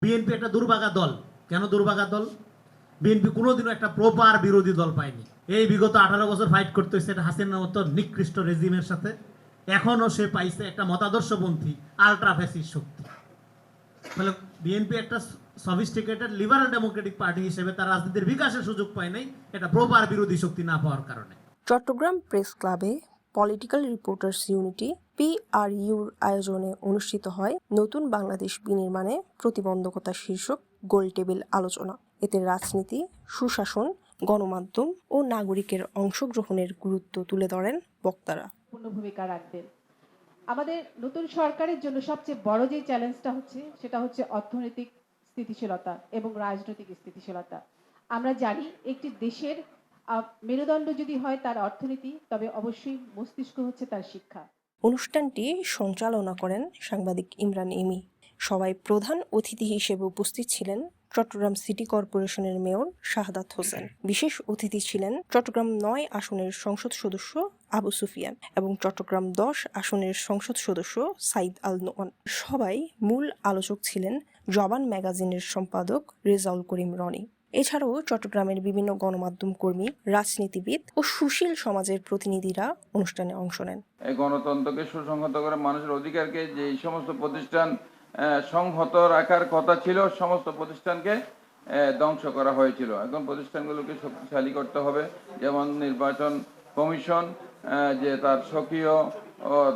BNP একটা দুর্ভাগা দল। কেন দুর্ভাগা দল? বিএনপি কোনোদিনও একটা প্রপার বিরোধী দল পায়নি। এই বিগত 18 বছর ফাইট করতে হয়েছে একটা হাসিনার মতো নিকৃষ্ট রেজিমের সাথে। এখনো সে পাইছে একটা মতাদর্শপন্থী আলট্রা ফ্যাসিস্ট শক্তি। ফলে বিএনপি একটা সফিস্টিকেটেড লিবারাল ডেমোক্রেটিক পার্টি হিসেবে তার রাজনীতির বিকাশের সুযোগ পায় নাই, এটা প্রপার বিরোধী শক্তি না পাওয়ার কারণে। চট্টগ্রাম প্রেস ক্লাবে পলিটিক্যাল রিপোর্টার্স ইউনিটি PRUর আয়োজনে অনুষ্ঠিত হয় নতুন বাংলাদেশ বিনির্মাণে প্রতিবন্ধকতা শীর্ষক গোলটেবিল আলোচনা। এতে রাজনীতি, সুশাসন, গণমাধ্যম ও নাগরিকের অংশগ্রহণের গুরুত্ব তুলে ধরেন বক্তারা। পূর্ণ ভূমিকা রাখবেন। আমাদের নতুন সরকারের জন্য সবচেয়ে বড় যে চ্যালেঞ্জটা হচ্ছে সেটা হচ্ছে অর্থনৈতিক স্থিতিশীলতা এবং রাজনৈতিক স্থিতিশীলতা। আমরা জানি একটি দেশের মেরুদণ্ড যদি হয় তার অর্থনীতি, তবে অবশ্যই মস্তিষ্ক হচ্ছে তার শিক্ষা। অনুষ্ঠানটি সঞ্চালনা করেন সাংবাদিক ইমরান এমি। সবাই প্রধান অতিথি হিসেবে উপস্থিত ছিলেন চট্টগ্রাম সিটি কর্পোরেশনের মেয়র শাহাদাত হোসেন। বিশেষ অতিথি ছিলেন চট্টগ্রাম 9 আসনের সংসদ সদস্য আবু সুফিয়ান এবং চট্টগ্রাম 10 আসনের সংসদ সদস্য সাইদ আল নোমান। সবাই মূল আলোচক ছিলেন জবান ম্যাগাজিনের সম্পাদক রেজাউল করিম রনি। এছাড়াও চট্টগ্রামের বিভিন্ন গণমাধ্যম কর্মী, রাজনীতিবিদ ও সুশীল সমাজের প্রতিনিধিরা অনুষ্ঠানে অংশ নেন। এই গণতন্ত্রকে সুসংহত করে মানুষের অধিকারকে যে সমস্ত প্রতিষ্ঠান সংহত রাখার কথা ছিল, সমস্ত প্রতিষ্ঠানকে ধ্বংস করা হয়েছিল। এখন প্রতিষ্ঠানগুলোকে শক্তিশালী করতে হবে, যেমন নির্বাচন কমিশন যে তার সক্রিয়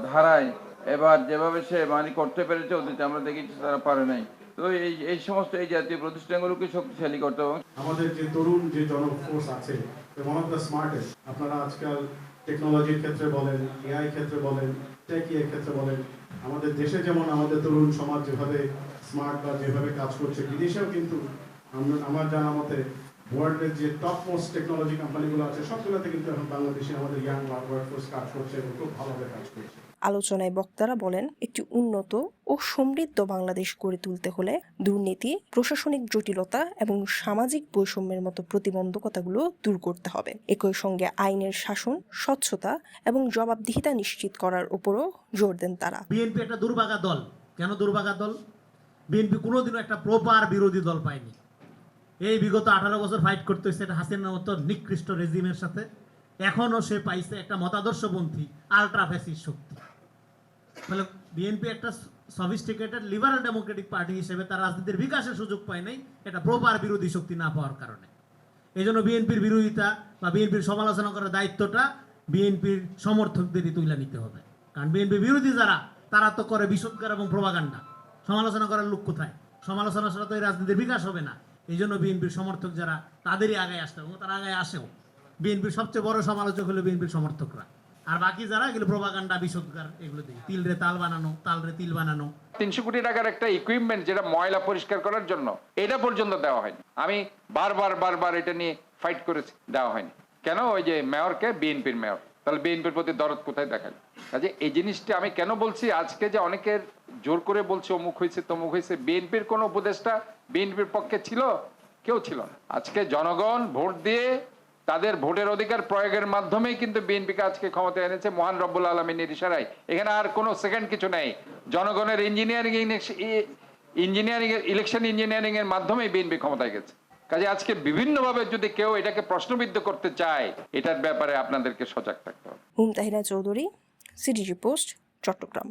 ধারায় এবার যেভাবে সে করতে পেরেছে, অতীতে আমরা দেখেছি তারা পারে নাই। তো এই সমস্ত এই জাতীয় প্রতিষ্ঠানগুলোকে শক্তিশালী করতে হবে। আমাদের যে তরুণ যে জনফোর্স আছে, ওয়ান অফ দ্য স্মার্টেস্ট। আপনারা আজকাল টেকনোলজির ক্ষেত্রে বলেন, এআই ক্ষেত্রে বলেন, টেক ক্ষেত্রে বলেন, আমাদের দেশে যেমন আমাদের তরুণ সমাজ যেভাবে স্মার্ট বা যেভাবে কাজ করছে, বিদেশেও কিন্তু আমার জানা মতে ওয়ার্ল্ডের যে টপ মোস্ট টেকনোলজি কোম্পানিগুলো আছে সবগুলোতে কিন্তু এখন বাংলাদেশে আমাদের ইয়াং ওয়ার্কফোর্স কাজ করছে এবং খুব ভালোভাবে কাজ করছে। আলোচনায় বক্তারা বলেন, একটি উন্নত ও সমৃদ্ধ বাংলাদেশ গড়ে তুলতে হলে দুর্নীতি, প্রশাসনিক জটিলতা এবং সামাজিক বৈষম্যের মতো প্রতিবন্ধকতাগুলো দূর করতে হবে। একই সঙ্গে আইনের শাসন, স্বচ্ছতা এবং জবাবদিহিতা নিশ্চিত করার উপরও জোর দেন তারা। বিএনপি একটা দুর্ভাগা দল। কেন দুর্ভাগা দল? বিএনপি কোনোদিনও একটা প্রপার বিরোধী দল পায়নি। এই বিগত 18 বছর ফাইট করতে হয়েছে একটা হাসিনার মতো নিকৃষ্ট রেজিমের সাথে। এখনো সে পাইছে একটা মতাদর্শপন্থী আলট্রা ফ্যাসিস্ট শক্তি। ফলে বিএনপি একটা সফিস্টিকেটেড লিবারাল ডেমোক্রেটিক পার্টি হিসেবে তার রাজনীতির বিকাশের সুযোগ পায় নাই, এটা প্রপার বিরোধী শক্তি না পাওয়ার কারণে। এই জন্য বিএনপির বিরোধিতা বা বিএনপির সমালোচনা করার দায়িত্বটা বিএনপির সমর্থকদেরই তুলে নিতে হবে। কারণ বিএনপি বিরোধী যারা, তারা তো করে বিষোদ্গার এবং প্রোপাগান্ডা। সমালোচনা করার লোক কোথায়? সমালোচনা ছাড়া তো এই রাজনীতির বিকাশ হবে না। এই জন্য বিএনপির সমর্থক যারা, তাদেরই আগে আসতে হবে, তারা আগে আসেও। বিএনপির সবচেয়ে বড় সমালোচক হলো বিএনপির সমর্থকরা, আর বাকি যারা এগুলো প্রোপাগান্ডা, বিষোদ্গার, এগুলো দিয়ে তিল রে তাল বানানো, তাল রে তিল বানানো। 300 কোটি টাকার একটা ইকুইপমেন্ট যেটা ময়লা পরিষ্কার করার জন্য, এটা পর্যন্ত দেওয়া হয়নি। আমি বারবার এটা নিয়ে ফাইট করেছি, দেওয়া হয়নি। কেন? ওই যে মেয়রকে, বিএনপির মেয়র, তাহলে বিএনপির প্রতি দরদ কোথায় দেখায়? কাজে এই জিনিসটা আমি কেন বলছি, আজকে যে অনেকের জোর করে বলছে অমুক হয়েছে তমুক হয়েছে, বিএনপির কোন উপদেষ্টা বিএনপির পক্ষে ছিল? কেউ ছিল না। আজকে জনগণ ভোট দিয়ে তাদের ভোটের অধিকার প্রয়োগের মাধ্যমেই কিন্তু বিএনপিকে আজকে ক্ষমতায় এনেছে মহান রব্বুল আলামিনের ইশারায়। এখানে আর কোনো সেকেন্ড কিছু নেই। জনগণের ইলেকশন ইঞ্জিনিয়ারিং এর মাধ্যমেই বিএনপি ক্ষমতায় গেছে। কাজে আজকে বিভিন্নভাবে যদি কেউ এটাকে প্রশ্নবিদ্ধ করতে চায়, এটার ব্যাপারে আপনাদেরকে সজাগ থাকতে হবে। Mumtahina Chowdhury, city post, Chittagong.